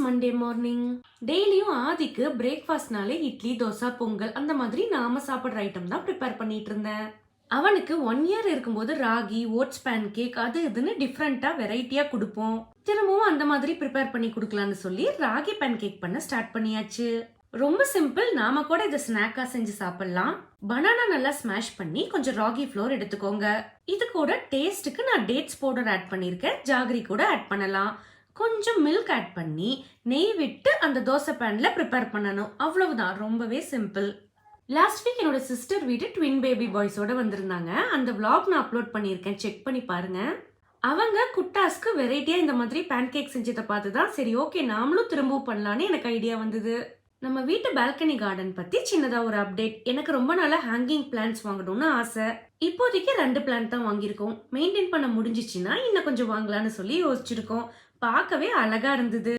Monday morning. டெய்லியும் ஆதிக்கு பிரேக்ஃபாஸ்ட்னாலே இட்லி, தோசை, பொங்கல் அந்த மாதிரி நாம சாப்பிடுற ஐட்டம் தான் ப்ரிப்பேர் பண்ணிட்டு இருந்தேன். அவனுக்கு 1 இயர் இருக்கும்போது ராகி, ஓட்ஸ் பேன் கேக் அது இதுன்னு டிஃப்ரெண்டா வெரைட்டியா கொடுப்போம். திரும்பவும் அந்த மாதிரி ப்ரிப்பேர் பண்ணி கொடுக்கலான்னு சொல்லி ராகி பேன் கேக் பண்ண ஸ்டார்ட் பண்ணியாச்சு. ரொம்ப சிம்பிள். நாம கூட இதை ஸ்நாக்கா செஞ்சு சாப்பிடலாம். பனானா நல்லா ஸ்மாஷ் பண்ணி கொஞ்சம் ராகி ஃப்ளோர் எடுத்துக்கோங்க. இது கூட டேஸ்ட்டுக்கு நான் டேட்ஸ் பவுடர் ஆட் பண்ணிருக்கேன். ஜாகரி கூட ஆட் பண்ணலாம். கொஞ்சம் மில்க் ஆட் பண்ணி நெய் விட்டு அந்த தோசை பேன்ல ப்ரிப்பேர் பண்ணணும். அவ்வளவுதான், ரொம்பவே சிம்பிள். லாஸ்ட் வீக் என்னோட சிஸ்டர் வீட்டு ட்வின் பேபி பாய்ஸோட வந்திருந்தாங்க. அந்த vlog நான் அப்லோட் பண்ணியிருக்கேன், செக் பண்ணி பாருங்க. அவங்க குட்டாஸ்க்கு வெரைட்டியா இந்த மாதிரி பேன் கேக் செஞ்சதை பார்த்து தான் சரி ஓகே நாமளும் திரும்பவும் பண்ணலான்னு எனக்கு ஐடியா வந்தது. நம்ம வீட்டு பால்கனி கார்டன் பத்தி சின்னதா ஒரு அப்டேட். எனக்கு ரொம்ப நாளா ஹேங்கிங் பிளான்ட்ஸ் வாங்கணும்னு ஆசை. இப்போதைக்கு 2 பிளான்ட் தான் வாங்கியிருக்கோம். மெயின்டைன் பண்ண முடிஞ்சிச்சுன்னா இன்னும் கொஞ்சம் வாங்கலாம்னு சொல்லி யோசிச்சிருக்கோம். பார்க்கவே அழகா இருந்தது.